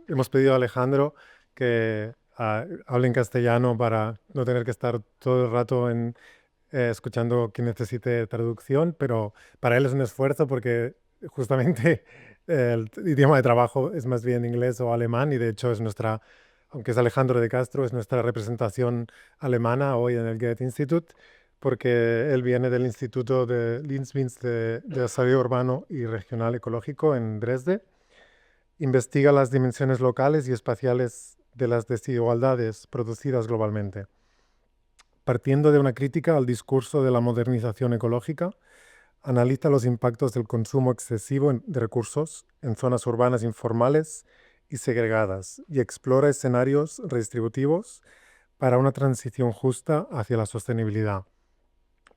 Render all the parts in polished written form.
hemos pedido a Alejandro que hable en castellano para no tener que estar todo el rato escuchando que necesite traducción, pero para él es un esfuerzo porque justamente el idioma de trabajo es más bien inglés o alemán y de hecho es nuestra, aunque es Alejandro de Castro, es nuestra representación alemana hoy en el Goethe Institut, porque él viene del Instituto de Linzwitz de Desarrollo Urbano y Regional Ecológico en Dresde. Investiga las dimensiones locales y espaciales de las desigualdades producidas globalmente. Partiendo de una crítica al discurso de la modernización ecológica, analiza los impactos del consumo excesivo de recursos en zonas urbanas informales y segregadas y explora escenarios redistributivos para una transición justa hacia la sostenibilidad.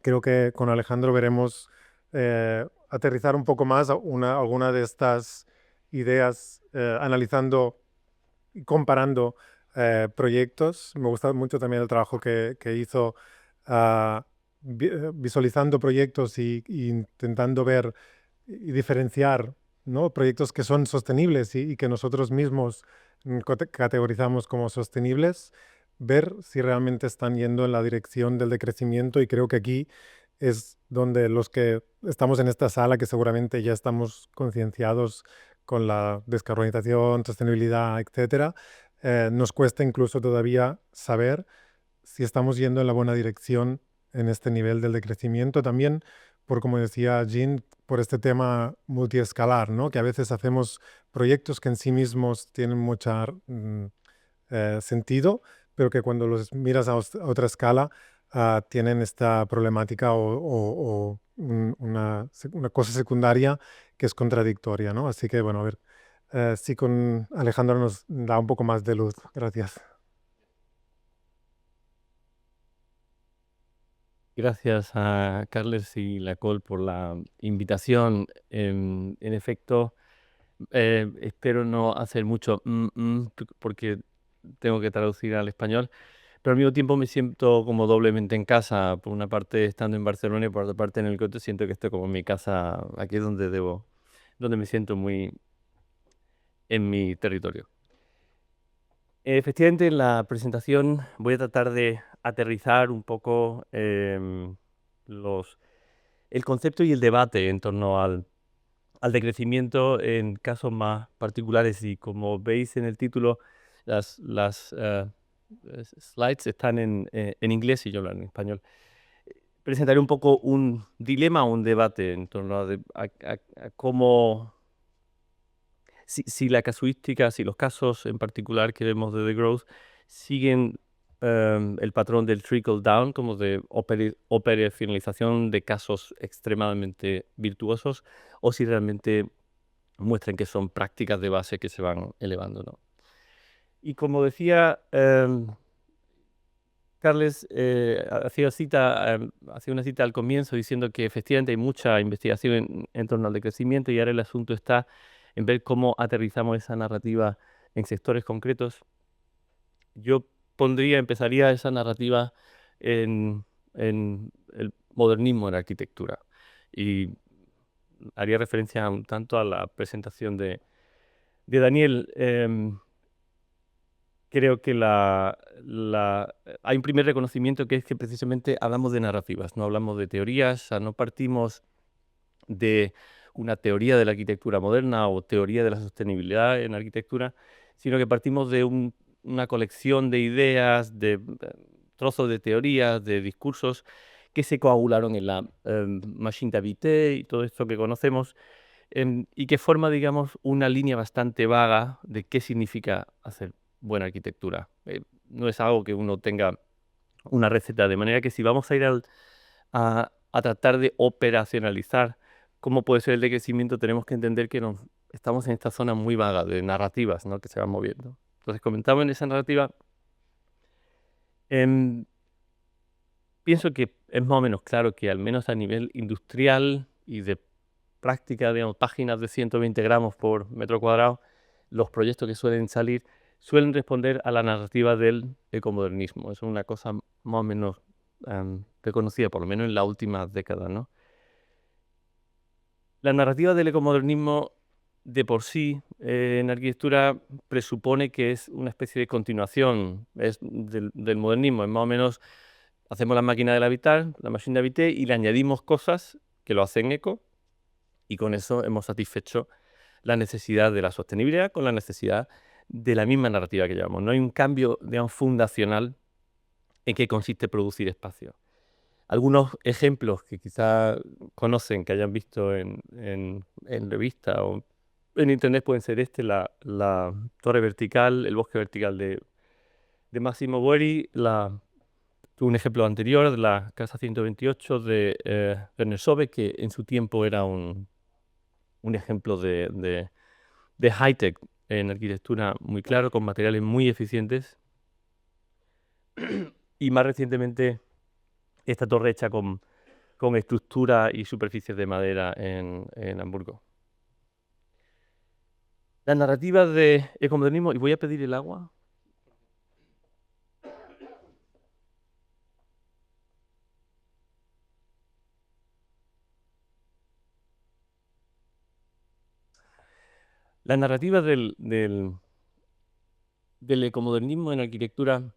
Creo que con Alejandro veremos aterrizar un poco más alguna de estas ideas, analizando y comparando proyectos. Me gusta mucho también el trabajo que hizo ah, visualizando proyectos y intentando ver y diferenciar, ¿no? Proyectos que son sostenibles y que nosotros mismos categorizamos como sostenibles, ver si realmente están yendo en la dirección del decrecimiento y creo que aquí es donde los que estamos en esta sala, que seguramente ya estamos concienciados con la descarbonización, sostenibilidad, etcétera, nos cuesta incluso todavía saber si estamos yendo en la buena dirección en este nivel del decrecimiento. También, por como decía Jean, por este tema multiescalar, ¿no? Que a veces hacemos proyectos que en sí mismos tienen mucho sentido, pero que cuando los miras a otra escala tienen esta problemática o una cosa secundaria que es contradictoria, ¿no? Así que, bueno, a ver si con Alejandro nos da un poco más de luz. Gracias. Gracias a Carles y la Col por la invitación. En efecto, espero no hacer mucho porque tengo que traducir al español, pero al mismo tiempo me siento como doblemente en casa. Por una parte estando en Barcelona y por otra parte en el Goethe siento que estoy como en mi casa, aquí es donde me siento muy en mi territorio. Efectivamente, en la presentación voy a tratar de aterrizar un poco el concepto y el debate en torno al decrecimiento en casos más particulares. Y como veis en el título, las slides están en inglés y yo hablo en español. Presentaré un poco un dilema, un debate en torno a cómo, si la casuística, si los casos en particular que vemos de The Growth siguen el patrón del trickle down, como de operacionalización de casos extremadamente virtuosos, o si realmente muestran que son prácticas de base que se van elevando, ¿no? Y como decía Carles, hacía una cita al comienzo diciendo que efectivamente hay mucha investigación en torno al decrecimiento y ahora el asunto está en ver cómo aterrizamos esa narrativa en sectores concretos. Yo empezaría esa narrativa en el modernismo en la arquitectura y haría referencia un tanto a la presentación de Daniel. Creo que hay un primer reconocimiento que es que precisamente hablamos de narrativas, no hablamos de teorías, o sea, no partimos de una teoría de la arquitectura moderna o teoría de la sostenibilidad en arquitectura, sino que partimos de una colección de ideas, de trozos de teorías, de discursos que se coagularon en la machine d'habiter y todo esto que conocemos, y que forma, digamos, una línea bastante vaga de qué significa hacer buena arquitectura. No es algo que uno tenga una receta, de manera que si vamos a ir a tratar de operacionalizar cómo puede ser el decrecimiento, tenemos que entender que estamos en esta zona muy vaga de narrativas, ¿no?, que se van moviendo. Entonces, comentamos en esa narrativa, em, pienso que es más o menos claro que al menos a nivel industrial y de práctica, digamos, páginas de 120 gramos por metro cuadrado, los proyectos que suelen salir suelen responder a la narrativa del ecomodernismo. Es una cosa más o menos reconocida, por lo menos en la última década, ¿no? La narrativa del ecomodernismo de por sí en arquitectura presupone que es una especie de continuación del modernismo. Es más o menos, hacemos la máquina del habitar, la machine d'habiter, y le añadimos cosas que lo hacen eco, y con eso hemos satisfecho la necesidad de la sostenibilidad con la necesidad de la misma narrativa que llevamos. No hay un cambio, digamos, fundacional en qué consiste producir espacio. Algunos ejemplos que quizá conocen, que hayan visto en revista o en internet pueden ser la torre vertical, el bosque vertical de Massimo Boeri, un ejemplo anterior de la casa 128 de Werner Sobeck, que en su tiempo era un ejemplo de high-tech en arquitectura muy claro, con materiales muy eficientes. Y más recientemente, esta torre hecha con estructura y superficies de madera en Hamburgo. La narrativa de ecomodernismo, y voy a pedir el agua. La narrativa del ecomodernismo en arquitectura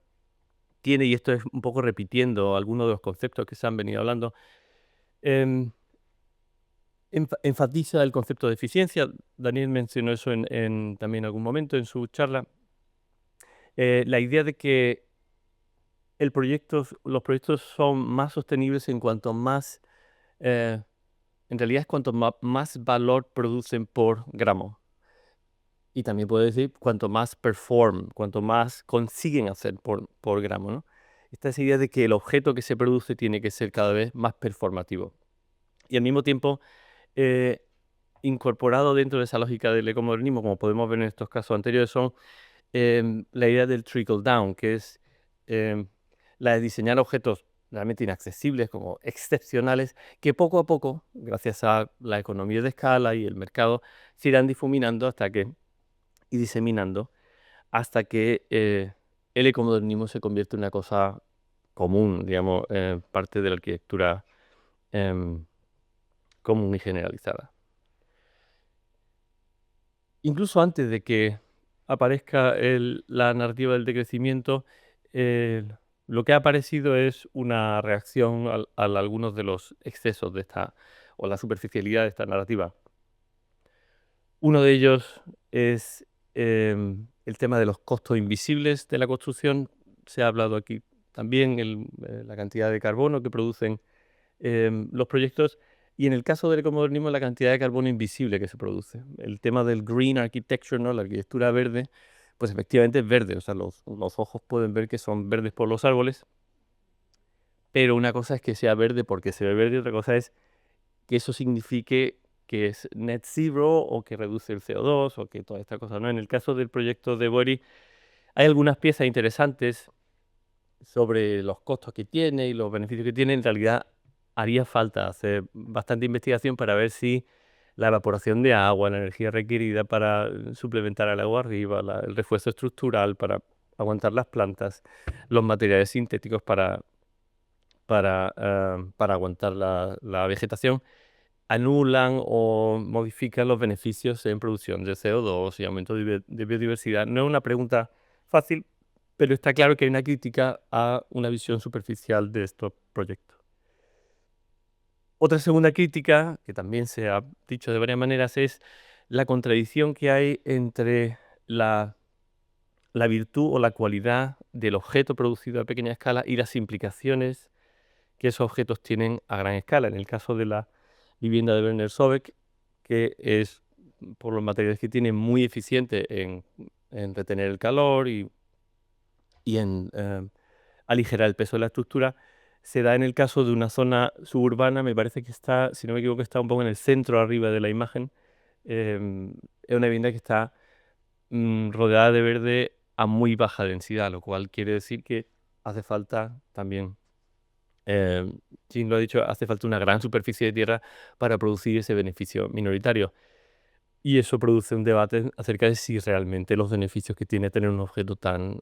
tiene, y esto es un poco repitiendo algunos de los conceptos que se han venido hablando, em, enfatiza el concepto de eficiencia. Daniel mencionó eso también en algún momento en su charla. La idea de que los proyectos son más sostenibles en cuanto más, en realidad es cuanto más valor producen por gramo. Y también puedo decir cuanto más cuanto más consiguen hacer por gramo, ¿no? Esta es la idea de que el objeto que se produce tiene que ser cada vez más performativo. Y al mismo tiempo, eh, incorporado dentro de esa lógica del ecomodernismo, como podemos ver en estos casos anteriores, son la idea del trickle down, que es la de diseñar objetos realmente inaccesibles, como excepcionales, que poco a poco, gracias a la economía de escala y el mercado, se irán difuminando y diseminando hasta que el ecomodernismo se convierte en una cosa común, digamos, parte de la arquitectura em, común y generalizada. Incluso antes de que aparezca la narrativa del decrecimiento, eh, lo que ha aparecido es una reacción a algunos de los excesos de o la superficialidad de esta narrativa. Uno de ellos es el tema de los costos invisibles de la construcción. Se ha hablado aquí también la cantidad de carbono que producen los proyectos, y en el caso del ecomodernismo la cantidad de carbono invisible que se produce. El tema del green architecture, ¿no? La arquitectura verde, pues efectivamente es verde, o sea, los ojos pueden ver que son verdes por los árboles, pero una cosa es que sea verde porque se ve verde y otra cosa es que eso signifique que es net zero o que reduce el CO2 o que toda esta cosa, ¿no? En el caso del proyecto de Boeri hay algunas piezas interesantes sobre los costos que tiene y los beneficios que tiene. En realidad haría falta hacer bastante investigación para ver si la evaporación de agua, la energía requerida para suplementar el agua arriba, el refuerzo estructural para aguantar las plantas, los materiales sintéticos para aguantar la vegetación, anulan o modifican los beneficios en producción de CO2 y aumento de biodiversidad. No es una pregunta fácil, pero está claro que hay una crítica a una visión superficial de estos proyectos. Otra segunda crítica, que también se ha dicho de varias maneras, es la contradicción que hay entre la virtud o la cualidad del objeto producido a pequeña escala y las implicaciones que esos objetos tienen a gran escala. En el caso de la vivienda de Werner Sobeck, que es, por los materiales que tiene, muy eficiente en retener el calor y en aligerar el peso de la estructura, se da en el caso de una zona suburbana. Me parece que está, si no me equivoco, está un poco en el centro arriba de la imagen. Es una vivienda que está rodeada de verde a muy baja densidad, lo cual quiere decir que hace falta también, Jim lo ha dicho, hace falta una gran superficie de tierra para producir ese beneficio minoritario. Y eso produce un debate acerca de si realmente los beneficios que tiene tener un objeto tan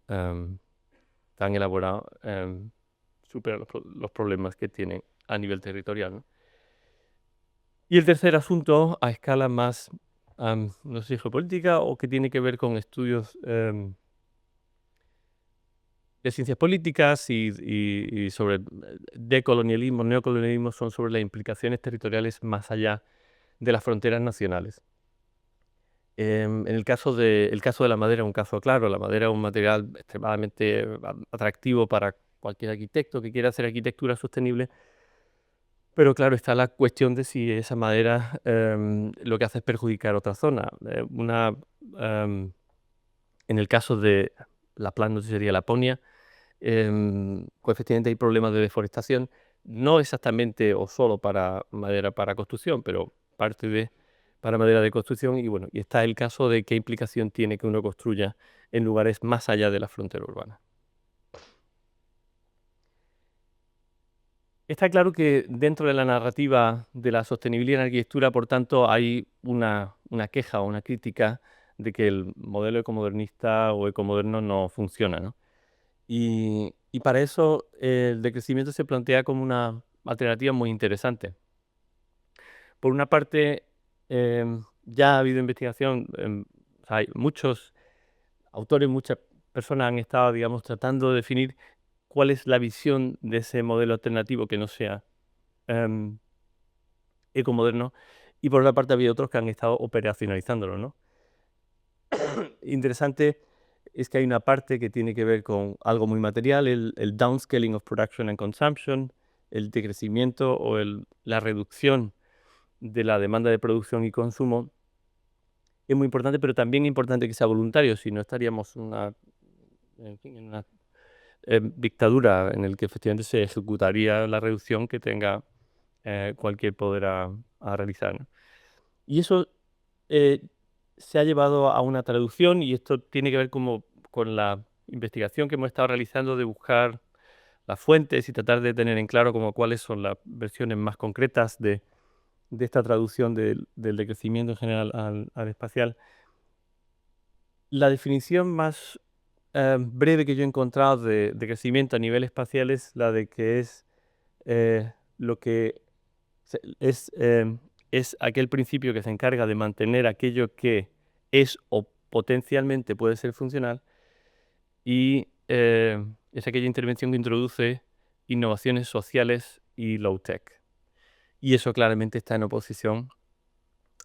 elaborado supera los problemas que tienen a nivel territorial, ¿no? Y el tercer asunto, a escala más no sé, geopolítica o que tiene que ver con estudios de ciencias políticas y sobre decolonialismo, neocolonialismo, son sobre las implicaciones territoriales más allá de las fronteras nacionales. En el caso de la madera es un caso claro. La madera es un material extremadamente atractivo para cualquier arquitecto que quiera hacer arquitectura sostenible, pero claro, está la cuestión de si esa madera lo que hace es perjudicar otra zona. En el caso de la planta, sería Laponia, pues efectivamente hay problemas de deforestación, no exactamente o solo para madera para construcción, pero parte de para madera de construcción. Y bueno, y está el caso de qué implicación tiene que uno construya en lugares más allá de la frontera urbana. Está claro que dentro de la narrativa de la sostenibilidad en arquitectura, por tanto, hay una queja o una crítica de que el modelo ecomodernista o ecomoderno no funciona, ¿no? Y para eso el decrecimiento se plantea como una alternativa muy interesante. Por una parte, ya ha habido investigación, o sea, hay muchos autores, muchas personas han estado, digamos, tratando de definir cuál es la visión de ese modelo alternativo que no sea em, ecomoderno, y por otra parte había otros que han estado operacionalizándolo, ¿no? Interesante es que hay una parte que tiene que ver con algo muy material, el downscaling of production and consumption, el decrecimiento o la reducción de la demanda de producción y consumo. Es muy importante, pero también es importante que sea voluntario, si no estaríamos en fin, en una dictadura en la que efectivamente se ejecutaría la reducción que tenga cualquier poder a realizar, ¿no? Y eso eh, se ha llevado a una traducción, y esto tiene que ver como con la investigación que hemos estado realizando de buscar las fuentes y tratar de tener en claro como cuáles son las versiones más concretas de esta traducción del decrecimiento en general al espacial. La definición más breve que yo he encontrado de crecimiento a nivel espacial es la de que es lo que se- es, eh, es aquel principio que se encarga de mantener aquello que es o potencialmente puede ser funcional, y es aquella intervención que introduce innovaciones sociales y low-tech. Y eso claramente está en oposición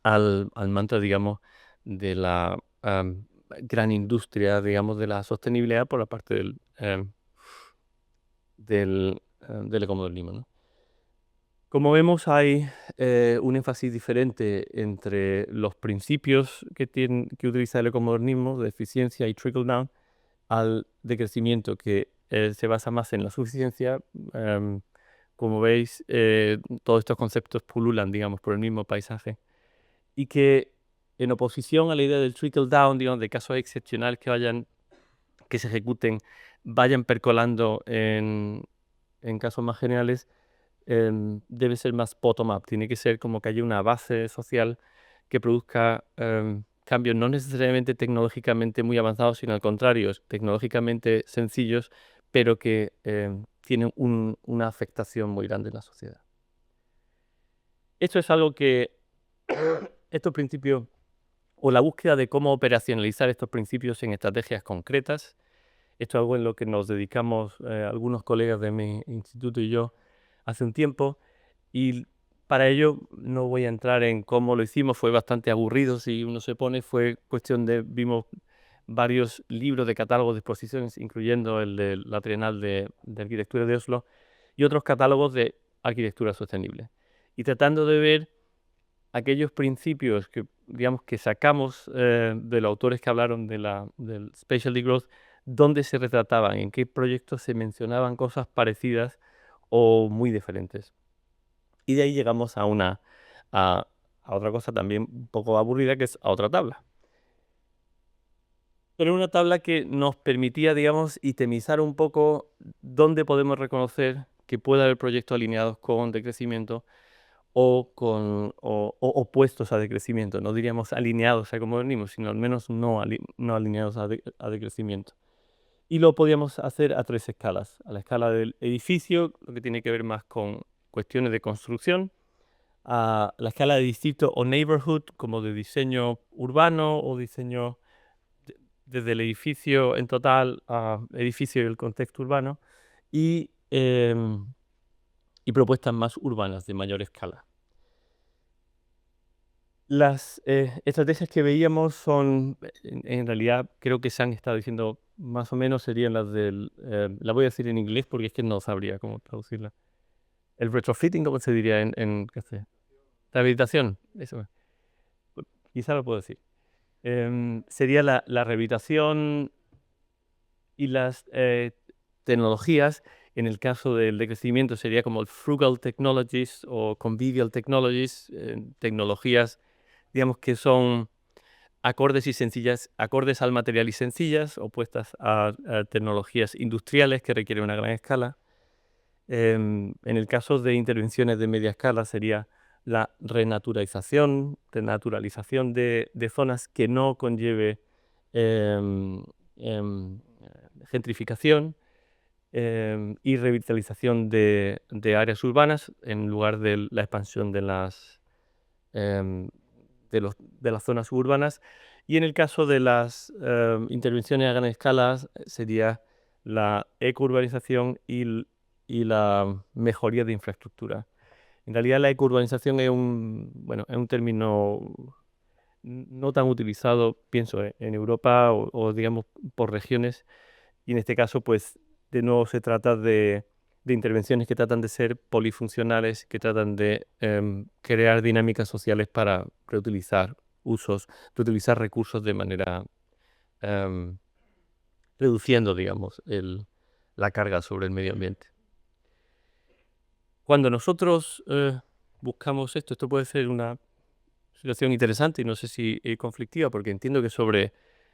al mantra, digamos, de la gran industria, digamos, de la sostenibilidad por la parte del ecomodernismo, ¿no? Como vemos, hay un énfasis diferente entre los principios que utiliza el ecomodernismo de eficiencia y trickle down al decrecimiento, que se basa más en la suficiencia. Como veis, todos estos conceptos pululan, digamos, por el mismo paisaje, y que en oposición a la idea del trickle down, digamos, de casos excepcionales que se ejecuten, vayan percolando en casos más generales, debe ser más bottom-up. Tiene que ser como que haya una base social que produzca cambios no necesariamente tecnológicamente muy avanzados, sino al contrario, tecnológicamente sencillos, pero que tienen una afectación muy grande en la sociedad. Esto es algo que estos principios, o la búsqueda de cómo operacionalizar estos principios en estrategias concretas, esto es algo en lo que nos dedicamos algunos colegas de mi instituto y yo hace un tiempo. Y para ello no voy a entrar en cómo lo hicimos, fue bastante aburrido si uno se pone, fue cuestión de, vimos varios libros de catálogos de exposiciones, incluyendo el de la Trienal de Arquitectura de Oslo, y otros catálogos de arquitectura sostenible. Y tratando de ver aquellos principios que, digamos, que sacamos de los autores que hablaron del Specialty Growth, dónde se retrataban, en qué proyectos se mencionaban cosas parecidas o muy diferentes. Y de ahí llegamos a, a otra cosa también un poco aburrida, que es a otra tabla. Pero una tabla que nos permitía, digamos, itemizar un poco dónde podemos reconocer que puede haber proyectos alineados con decrecimiento o opuestos a decrecimiento. No diríamos alineados a ecomodernismo, sino al menos no alineados a decrecimiento. Y lo podíamos hacer a tres escalas. A la escala del edificio, lo que tiene que ver más con cuestiones de construcción; a la escala de distrito o neighborhood, como de diseño urbano o diseño desde el edificio en total a edificio y el contexto urbano, y, y propuestas más urbanas de mayor escala. Las estrategias que veíamos son, en realidad, creo que se han estado diciendo más o menos, serían las del, la voy a decir en inglés porque es que no sabría cómo traducirla. El retrofitting, ¿cómo se diría en castellano? Rehabilitación, eso, quizá lo puedo decir. Sería la rehabilitación y las tecnologías. En el caso del decrecimiento sería como el frugal technologies o convivial technologies, tecnologías, digamos, que son acordes y sencillas, acordes al material y sencillas, opuestas a tecnologías industriales que requieren una gran escala. En el caso de intervenciones de media escala sería la renaturalización de zonas que no conlleve em, em, gentrificación, y revitalización de áreas urbanas en lugar de la expansión em, de las zonas urbanas. Y en el caso de las intervenciones a gran escala sería la ecourbanización y la mejoría de infraestructura. En realidad la ecourbanización es es un término no tan utilizado, pienso, en Europa o digamos por regiones, y en este caso pues de nuevo se trata de intervenciones que tratan de ser polifuncionales, que tratan de crear dinámicas sociales para reutilizar recursos de manera em, reduciendo, digamos, la carga sobre el medio ambiente. Cuando nosotros buscamos esto puede ser una situación interesante y no sé si conflictiva, porque entiendo que sobre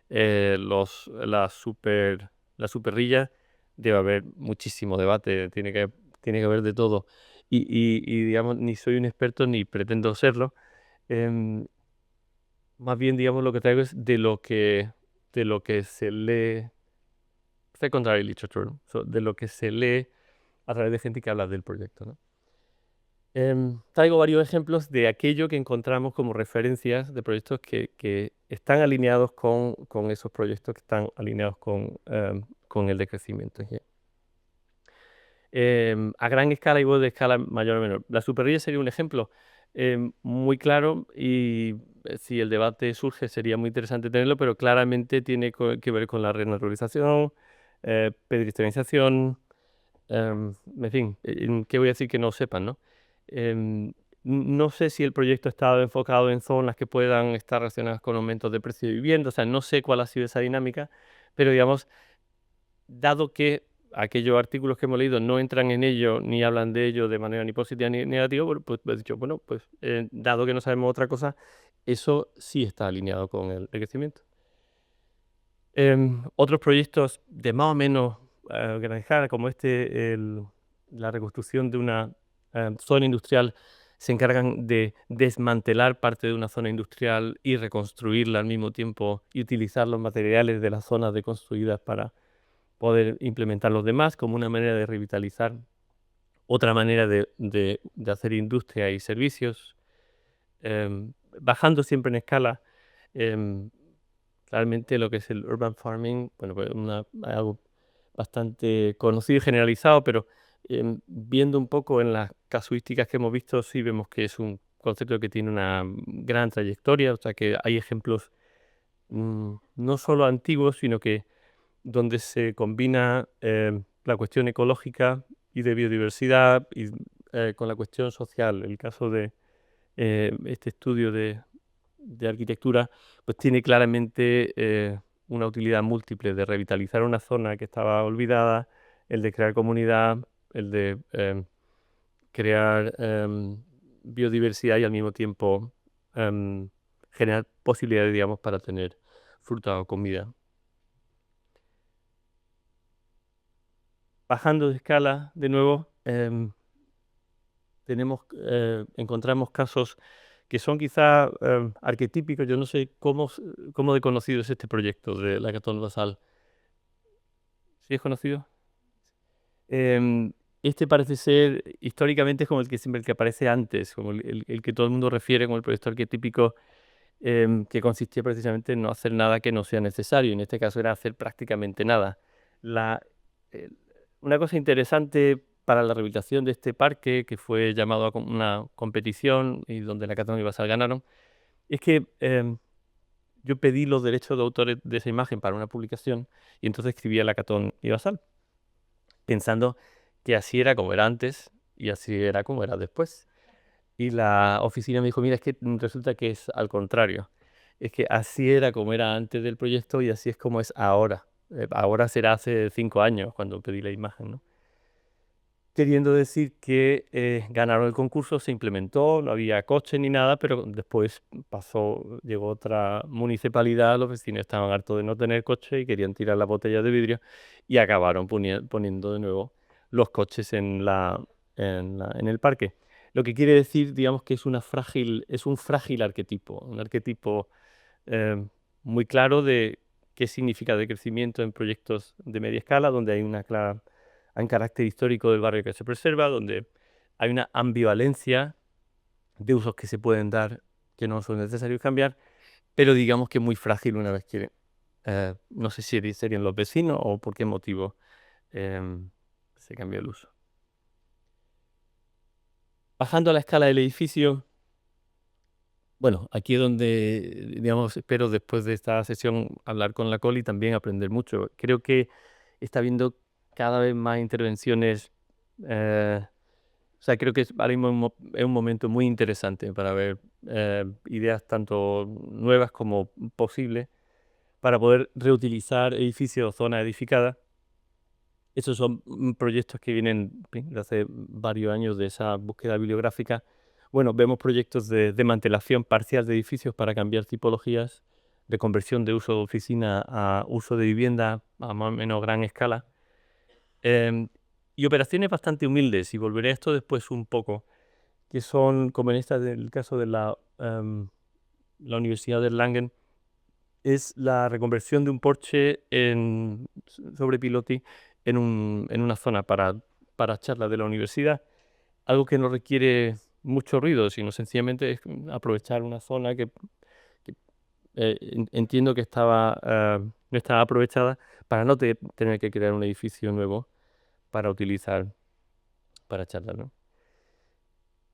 las superrillas debe haber muchísimo debate, tiene que haber de todo. Y, digamos, ni soy un experto ni pretendo serlo. Em, Más bien, digamos, lo que traigo es de lo que se lee, secondary literature, de lo que se lee a través de gente que habla del proyecto, ¿no? Traigo varios ejemplos de aquello que encontramos como referencias de proyectos que están alineados con esos proyectos que están alineados con el decrecimiento. A gran escala y de escala mayor o menor. La superría sería un ejemplo muy claro y si el debate surge sería muy interesante tenerlo, pero claramente tiene que ver con la renaturalización, pedestrianización, en fin, ¿qué voy a decir que no sepan, no? Em, no sé si el proyecto estaba enfocado en zonas que puedan estar relacionadas con aumentos de precio de vivienda, o sea, no sé cuál ha sido esa dinámica, pero digamos, dado que aquellos artículos que hemos leído no entran en ello ni hablan de ello de manera ni positiva ni negativa, pues he dicho, bueno, pues dado que no sabemos otra cosa, eso sí está alineado con el crecimiento. Otros proyectos de más o menos gran escala, como la reconstrucción de una zona industrial, se encargan de desmantelar parte de una zona industrial y reconstruirla al mismo tiempo y utilizar los materiales de las zonas deconstruidas para poder implementar los demás como una manera de revitalizar, otra manera de hacer industria y servicios, bajando siempre en escala. em, Claramente lo que es el urban farming, bueno, pues algo bastante conocido y generalizado, pero viendo un poco en las casuísticas que hemos visto, sí vemos que es un concepto que tiene una gran trayectoria, o sea que hay ejemplos no solo antiguos, sino que donde se combina la cuestión ecológica y de biodiversidad y, con la cuestión social. El caso de este estudio de arquitectura, pues tiene claramente una utilidad múltiple de revitalizar una zona que estaba olvidada, el de crear comunidad, el de crear biodiversidad y al mismo tiempo generar posibilidades, digamos, para tener fruta o comida. Bajando de escala, de nuevo, encontramos casos que son quizá arquetípicos. Yo no sé cómo de conocido es este proyecto de la Catón Basal. ¿Sí es conocido? Em, este parece ser, históricamente, es como el que siempre el que aparece antes, como el que todo el mundo refiere como el proyecto arquetípico, que consistía precisamente en no hacer nada que no sea necesario. En este caso era hacer prácticamente nada. La, el- una cosa interesante para la rehabilitación de este parque, que fue llamado a una competición y donde la Catón y Basal ganaron, es que yo pedí los derechos de autor de esa imagen para una publicación y entonces escribí a la Catón y Basal, pensando que así era como era antes y así era como era después. Y la oficina me dijo, mira, es que resulta que es al contrario. Es que así era como era antes del proyecto y así es como es ahora. Ahora será hace 5 años cuando pedí la imagen, ¿no? Queriendo decir que ganaron el concurso, se implementó, no había coche ni nada, pero después llegó otra municipalidad, los vecinos estaban hartos de no tener coche y querían tirar las botellas de vidrio y acabaron poniendo de nuevo los coches en el parque. Lo que quiere decir, digamos, que es un frágil arquetipo, un arquetipo eh, muy claro de qué significa de crecimiento en proyectos de media escala, donde hay un carácter histórico del barrio que se preserva, donde hay una ambivalencia de usos que se pueden dar que no son necesarios cambiar, pero digamos que muy frágil una vez que, no sé si serían los vecinos o por qué motivo se cambió el uso. Bajando a la escala del edificio, bueno, aquí es donde, digamos, espero después de esta sesión hablar con la Coli y también aprender mucho. Creo que está habiendo cada vez más intervenciones. O sea, creo que ahora mismo es un momento muy interesante para ver ideas tanto nuevas como posibles para poder reutilizar edificios o zonas edificadas. Estos son proyectos que vienen en fin, de hace varios años de esa búsqueda bibliográfica. Bueno, vemos proyectos de desmantelación parcial de edificios para cambiar tipologías, de conversión de uso de oficina a uso de vivienda a más o menos gran escala. em, y operaciones bastante humildes, y volveré a esto después un poco, que son, como en esta del caso de la Universidad de Erlangen, es la reconversión de un porche sobre piloti en una zona para charlas de la universidad, algo que no requiere mucho ruido, sino sencillamente es aprovechar una zona que, entiendo que no estaba aprovechada para no tener que crear un edificio nuevo para utilizar para charlas, ¿no?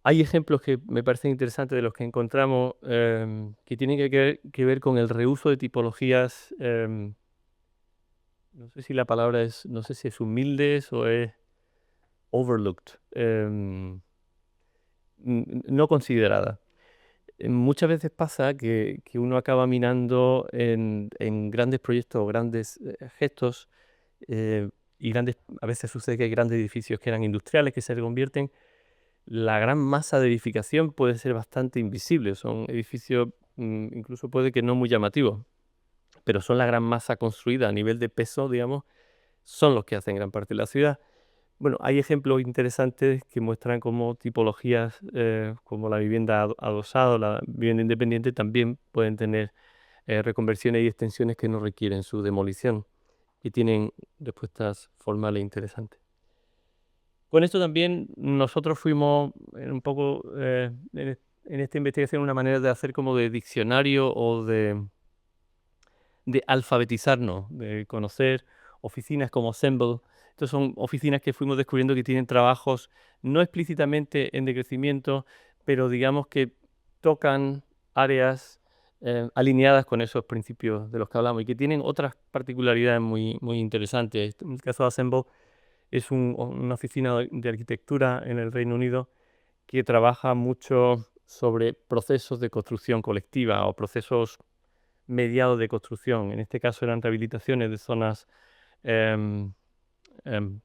Hay ejemplos que me parecen interesantes de los que encontramos que tienen que ver con el reuso de tipologías. No sé si la palabra es, no sé si es humildes o es overlooked, no considerada. Muchas veces pasa que uno acaba minando en grandes proyectos o grandes gestos eh, y a veces sucede que hay grandes edificios que eran industriales que se reconvierten. La gran masa de edificación puede ser bastante invisible, son edificios incluso puede que no muy llamativos, pero son la gran masa construida a nivel de peso, digamos, son los que hacen gran parte de la ciudad. Bueno, hay ejemplos interesantes que muestran cómo tipologías como la vivienda adosada o la vivienda independiente también pueden tener reconversiones y extensiones que no requieren su demolición y tienen respuestas formales interesantes. Con esto también nosotros fuimos un poco en esta investigación una manera de hacer como de diccionario o de alfabetizarnos, de conocer oficinas como Assemble. Estas son oficinas que fuimos descubriendo que tienen trabajos no explícitamente en decrecimiento, pero digamos que tocan áreas alineadas con esos principios de los que hablamos y que tienen otras particularidades muy, muy interesantes. En el caso de Assemble es una oficina de arquitectura en el Reino Unido que trabaja mucho sobre procesos de construcción colectiva o procesos mediados de construcción. En este caso eran rehabilitaciones de zonas em, em,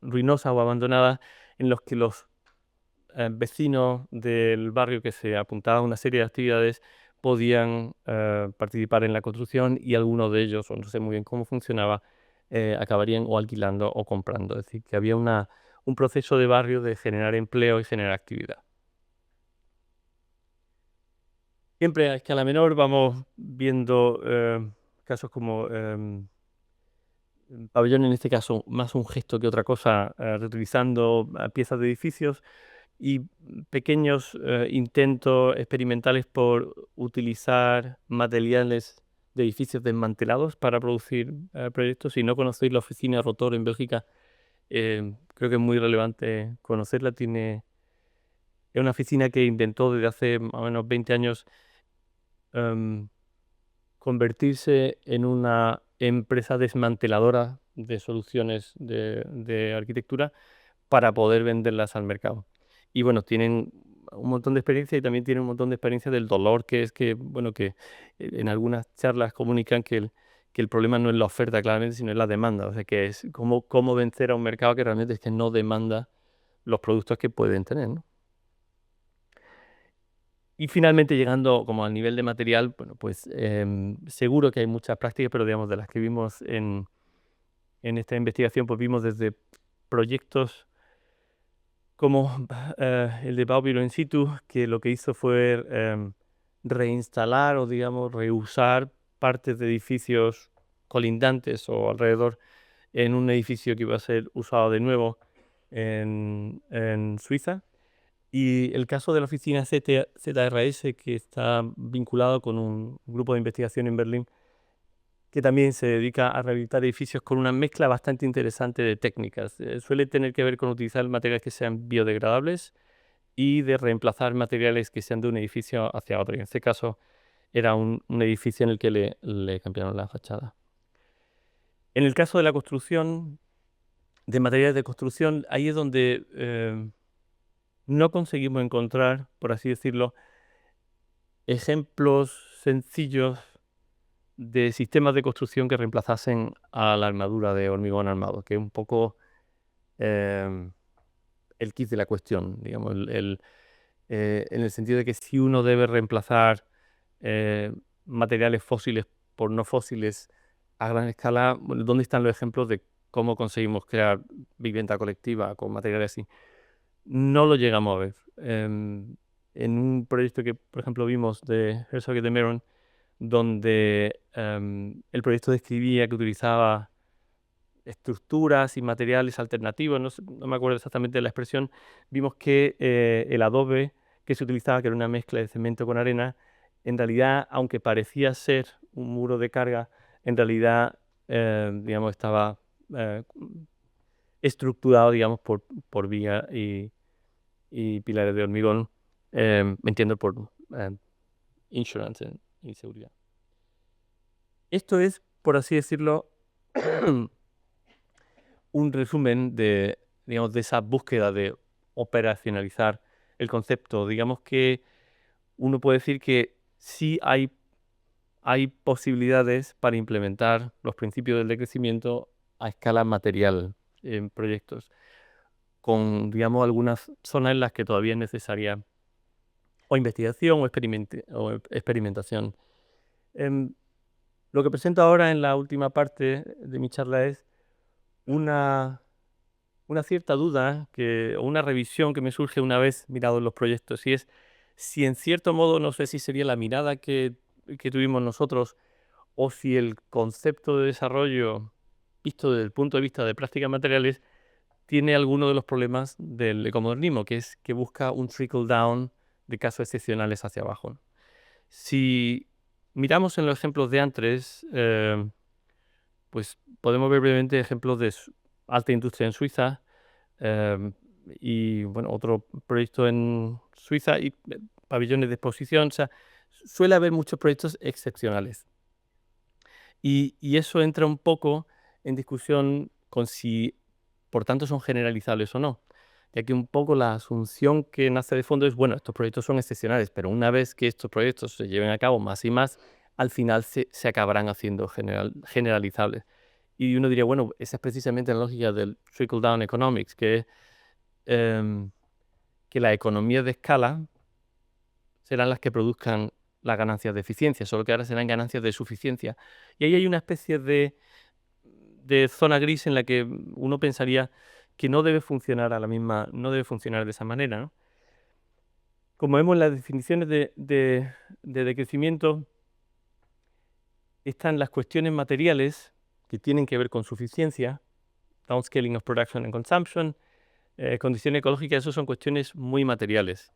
ruinosas o abandonadas en los que los vecinos del barrio que se apuntaban a una serie de actividades podían participar en la construcción y algunos de ellos, o no sé muy bien cómo funcionaba, acabarían o alquilando o comprando. Es decir, que había un proceso de barrio de generar empleo y generar actividad. Siempre a escala menor vamos viendo casos como pabellón en este caso más un gesto que otra cosa, reutilizando piezas de edificios y pequeños intentos experimentales por utilizar materiales de edificios desmantelados para producir proyectos. Si no conocéis la oficina Rotor en Bélgica, creo que es muy relevante conocerla. Es una oficina que intentó desde hace más o menos 20 años em, convertirse en una empresa desmanteladora de soluciones de arquitectura para poder venderlas al mercado. Y bueno, tienen un montón de experiencia y también tienen un montón de experiencia del dolor que es que, bueno, que en algunas charlas comunican que el problema no es la oferta claramente, sino es la demanda. O sea, que es cómo vencer a un mercado que realmente es que no demanda los productos que pueden tener, ¿no? Y finalmente llegando como al nivel de material, bueno, pues seguro que hay muchas prácticas, pero digamos de las que vimos en esta investigación, pues vimos desde proyectos como el de Baubilo in situ, que lo que hizo fue reinstalar o digamos reusar partes de edificios colindantes o alrededor en un edificio que iba a ser usado de nuevo en Suiza. Y el caso de la oficina ZRS, que está vinculado con un grupo de investigación en Berlín, que también se dedica a rehabilitar edificios con una mezcla bastante interesante de técnicas. Suele tener que ver con utilizar materiales que sean biodegradables y de reemplazar materiales que sean de un edificio hacia otro. Y en este caso era un edificio en el que le cambiaron la fachada. En el caso de la construcción, de materiales de construcción, ahí es donde no conseguimos encontrar, por así decirlo, ejemplos sencillos de sistemas de construcción que reemplazasen a la armadura de hormigón armado, que es un poco em, el kit de la cuestión, digamos, en el sentido de que si uno debe reemplazar eh, materiales fósiles por no fósiles a gran escala, bueno, ¿dónde están los ejemplos de cómo conseguimos crear vivienda colectiva con materiales así? No lo llegamos a ver. En un proyecto que, por ejemplo, vimos de Herzog y de Meuron, donde el proyecto describía que utilizaba estructuras y materiales alternativos, no me acuerdo exactamente de la expresión, vimos que el adobe que se utilizaba, que era una mezcla de cemento con arena, en realidad, aunque parecía ser un muro de carga, en realidad, digamos, estaba eh, estructurado, digamos, por viga y pilares de hormigón, me entiendo por insurance y seguridad. Esto es, por así decirlo, un resumen de, digamos, de esa búsqueda de operacionalizar el concepto. Digamos que uno puede decir que sí hay posibilidades para implementar los principios del decrecimiento a escala material en proyectos, con, digamos, algunas zonas en las que todavía es necesaria o investigación o experimentación. Em, lo que presento ahora en la última parte de mi charla es una una cierta duda o una revisión que me surge una vez mirado los proyectos, y es si en cierto modo, no sé si sería la mirada que tuvimos nosotros o si el concepto de desarrollo visto desde el punto de vista de prácticas materiales tiene alguno de los problemas del ecomodernismo, que es que busca un trickle down de casos excepcionales hacia abajo, ¿no? Si miramos en los ejemplos de antes, pues podemos ver brevemente ejemplos de alta industria en Suiza, Em, y bueno, otro proyecto en Suiza y pabellones de exposición. O sea, suele haber muchos proyectos excepcionales. Y eso entra un poco en discusión con si, por tanto, son generalizables o no. Ya que un poco la asunción que nace de fondo es, bueno, estos proyectos son excepcionales, pero una vez que estos proyectos se lleven a cabo más y más, al final se acabarán haciendo generalizables. Y uno diría, bueno, esa es precisamente la lógica del trickle-down economics, em, que las economías de escala serán las que produzcan las ganancias de eficiencia, solo que ahora serán ganancias de suficiencia. Y ahí hay una especie de zona gris en la que uno pensaría que no debe funcionar no debe funcionar de esa manera, ¿no? Como vemos en las definiciones de decrecimiento, están las cuestiones materiales que tienen que ver con suficiencia, downscaling of production and consumption, condiciones ecológicas, eso son cuestiones muy materiales.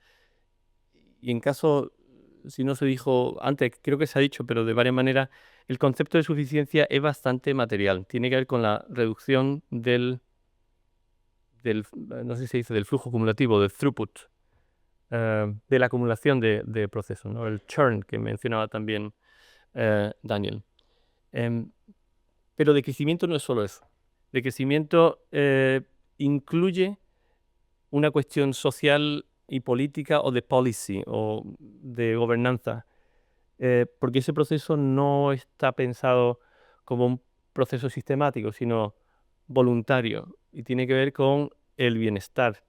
Y en caso, si no se dijo antes, creo que se ha dicho, pero de varias maneras, el concepto de suficiencia es bastante material. Tiene que ver con la reducción no sé si se dice, del flujo acumulativo, del throughput, de la acumulación de procesos, ¿no? El churn que mencionaba también Daniel. Pero de crecimiento no es solo eso. De crecimiento incluye una cuestión social y política o de policy o de gobernanza, porque ese proceso no está pensado como un proceso sistemático, sino voluntario y tiene que ver con el bienestar,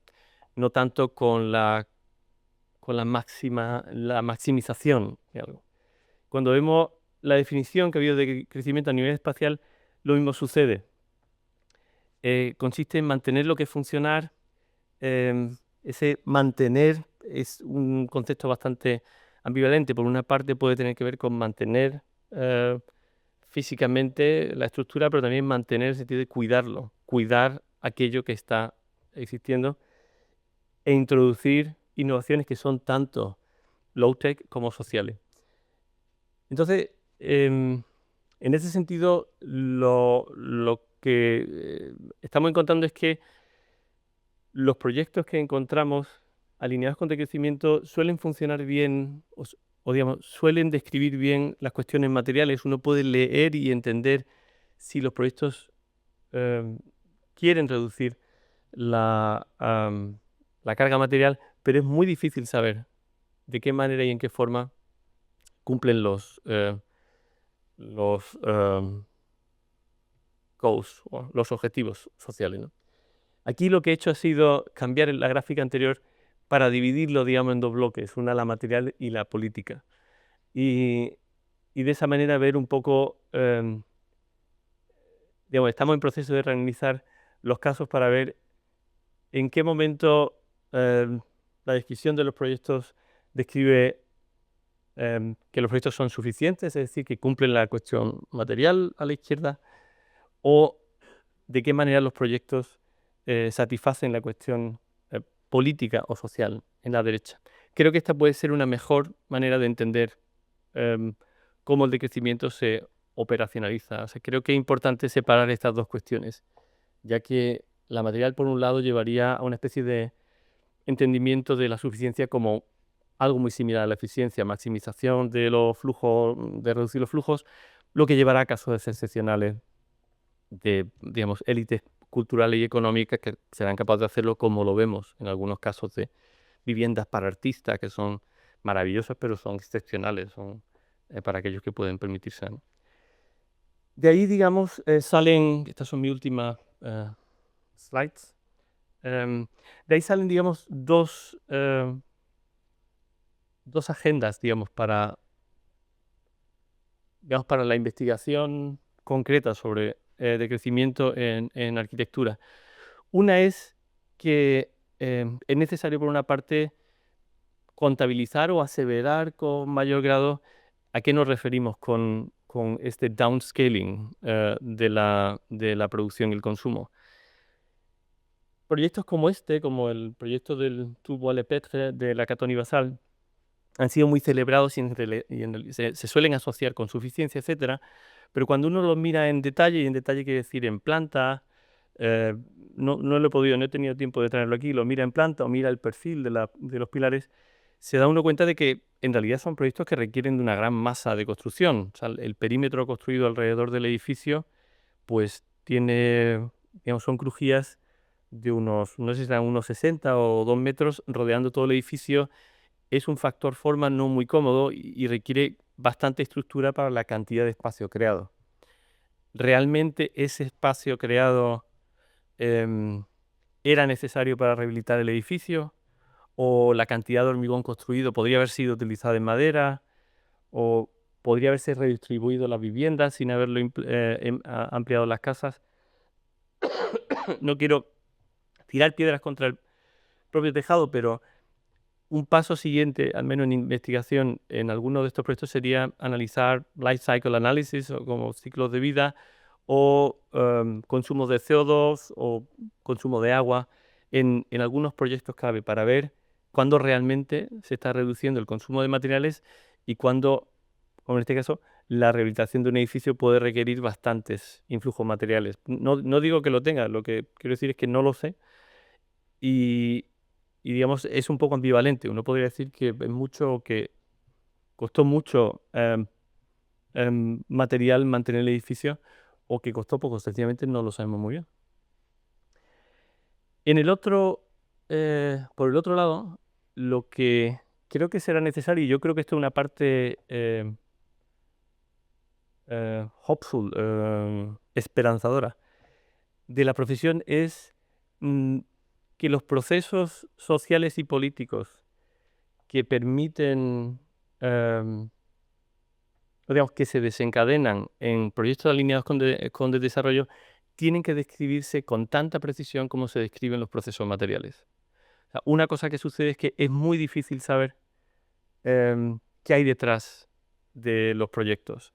no tanto con la maximización de algo. Cuando vemos la definición que ha habido de crecimiento a nivel espacial, lo mismo sucede. Consiste en mantener lo que es funcionar. Ese mantener es un concepto bastante ambivalente. Por una parte puede tener que ver con mantener físicamente la estructura, pero también mantener el sentido de cuidarlo, cuidar aquello que está existiendo e introducir innovaciones que son tanto low-tech como sociales. Entonces, en ese sentido, lo que estamos encontrando es que los proyectos que encontramos alineados con el crecimiento suelen funcionar bien o digamos, suelen describir bien las cuestiones materiales. Uno puede leer y entender si los proyectos quieren reducir la carga material, pero es muy difícil saber de qué manera y en qué forma cumplen los goals o los objetivos sociales, ¿no? Aquí lo que he hecho ha sido cambiar la gráfica anterior para dividirlo, digamos, en dos bloques, una la material y la política. Y de esa manera ver un poco, digamos, estamos en proceso de reanalizar los casos para ver en qué momento la descripción de los proyectos describe que los proyectos son suficientes, es decir, que cumplen la cuestión material a la izquierda, o de qué manera los proyectos satisfacen la cuestión política o social en la derecha. Creo que esta puede ser una mejor manera de entender cómo el decrecimiento se operacionaliza. O sea, creo que es importante separar estas dos cuestiones, ya que la material, por un lado, llevaría a una especie de entendimiento de la suficiencia como algo muy similar a la eficiencia, maximización de los flujos, de reducir los flujos, lo que llevará a casos excepcionales de, digamos, élites culturales y económicas que serán capaces de hacerlo, como lo vemos en algunos casos de viviendas para artistas que son maravillosas, pero son excepcionales, son para aquellos que pueden permitirse, ¿no? De ahí, digamos, salen, estas son mis últimas slides, de ahí salen, digamos, dos agendas, digamos, para la investigación concreta sobre decrecimiento en arquitectura. Una es que es necesario, por una parte, contabilizar o aseverar con mayor grado a qué nos referimos con este downscaling de la producción y el consumo. Proyectos como este, como el proyecto del Tourbois-Lepetre de la Caton y Basal, han sido muy celebrados y se suelen asociar con suficiencia, etcétera, pero cuando uno los mira en detalle, y en detalle quiere decir en planta, no lo he podido, no he tenido tiempo de traerlo aquí, lo mira en planta o mira el perfil de los pilares, se da uno cuenta de que en realidad son proyectos que requieren de una gran masa de construcción. O sea, el perímetro construido alrededor del edificio, pues tiene, digamos, son crujías de unos, no sé si serán unos 60 o 2 metros rodeando todo el edificio. Es un factor forma no muy cómodo y requiere bastante estructura para la cantidad de espacio creado. ¿Realmente ese espacio creado era necesario para rehabilitar el edificio? ¿O la cantidad de hormigón construido podría haber sido utilizada en madera? ¿O podría haberse redistribuido las viviendas sin haberlo ampliado las casas? No quiero tirar piedras contra el propio tejado, pero un paso siguiente, al menos en investigación, en alguno de estos proyectos sería analizar life cycle analysis o como ciclos de vida o consumo de CO2 o consumo de agua en algunos proyectos clave para ver cuándo realmente se está reduciendo el consumo de materiales y cuándo, como en este caso, la rehabilitación de un edificio puede requerir bastantes influjos materiales. No digo que lo tenga, lo que quiero decir es que no lo sé y, digamos, es un poco ambivalente. Uno podría decir que es mucho, que costó mucho material mantener el edificio o que costó poco, sencillamente no lo sabemos muy bien. Por el otro lado, lo que creo que será necesario, y yo creo que esto es una parte hopeful, esperanzadora de la profesión, es mm, que los procesos sociales y políticos que permiten, digamos, que se desencadenan en proyectos alineados con el desarrollo, tienen que describirse con tanta precisión como se describen los procesos materiales. O sea, una cosa que sucede es que es muy difícil saber qué hay detrás de los proyectos.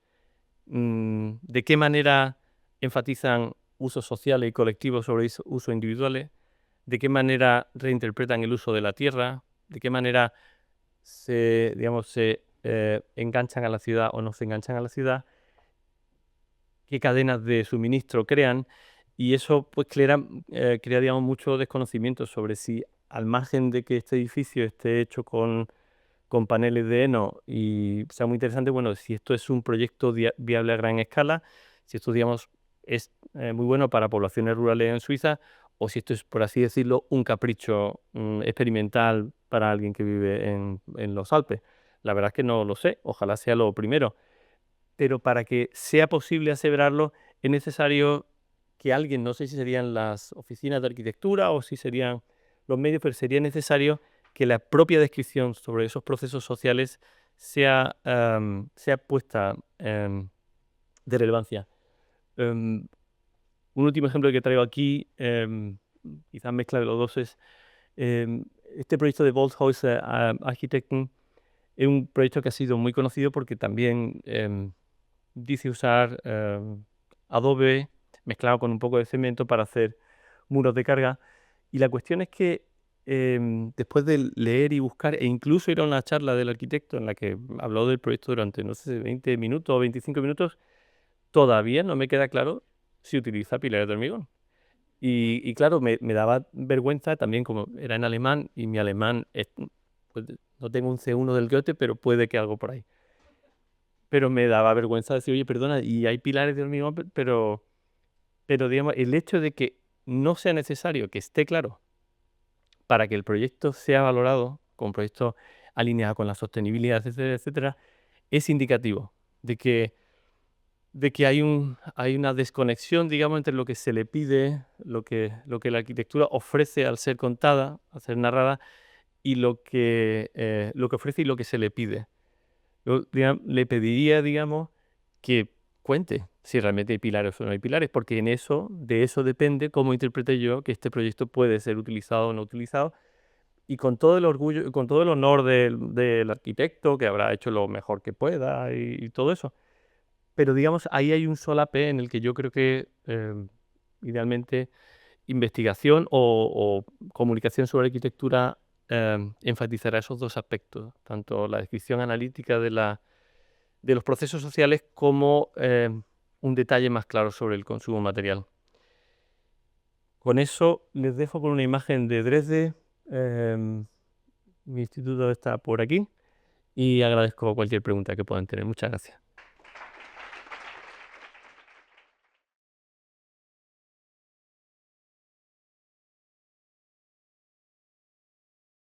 De qué manera enfatizan usos sociales y colectivos sobre usos individuales, de qué manera reinterpretan el uso de la tierra, de qué manera digamos, se enganchan a la ciudad o no se enganchan a la ciudad, qué cadenas de suministro crean, y eso pues crea digamos, mucho desconocimiento sobre si, al margen de que este edificio esté hecho con paneles de heno y sea muy interesante, bueno, si esto es un proyecto viable a gran escala, si esto, digamos, es muy bueno para poblaciones rurales en Suiza, o si esto es, por así decirlo, un capricho experimental para alguien que vive en los Alpes. La verdad es que no lo sé, ojalá sea lo primero, pero para que sea posible aseverarlo es necesario que alguien, no sé si serían las oficinas de arquitectura o si serían los medios, pero sería necesario que la propia descripción sobre esos procesos sociales sea puesta de relevancia. Un último ejemplo que traigo aquí, quizás mezcla de los dos, es este proyecto de Bolthäuser Architekten. Es un proyecto que ha sido muy conocido porque también dice usar adobe mezclado con un poco de cemento para hacer muros de carga. Y la cuestión es que después de leer y buscar, e incluso ir a una charla del arquitecto en la que habló del proyecto durante, no sé, 20 minutos o 25 minutos, todavía no me queda claro si utiliza pilares de hormigón. Y claro, me daba vergüenza también, como era en alemán, y mi alemán, pues, no tengo un C1 del Goethe, pero puede que algo por ahí. Pero me daba vergüenza decir, oye, perdona, y hay pilares de hormigón, pero digamos, el hecho de que no sea necesario que esté claro para que el proyecto sea valorado como un proyecto alineado con la sostenibilidad, etcétera, etcétera, es indicativo de que hay una desconexión, digamos, entre lo que se le pide, lo que la arquitectura ofrece al ser contada, al ser narrada, y lo que ofrece y lo que se le pide. Yo, le pediría, digamos, que cuente si realmente hay pilares o no hay pilares, porque de eso depende cómo interprete yo que este proyecto puede ser utilizado o no utilizado, y con todo el orgullo, con todo el honor del arquitecto, que habrá hecho lo mejor que pueda y todo eso. Pero digamos, ahí hay un solape en el que yo creo que idealmente investigación o comunicación sobre arquitectura enfatizará esos dos aspectos, tanto la descripción analítica de los procesos sociales como un detalle más claro sobre el consumo material. Con eso les dejo con una imagen de Dresde. Mi instituto está por aquí y agradezco cualquier pregunta que puedan tener. Muchas gracias.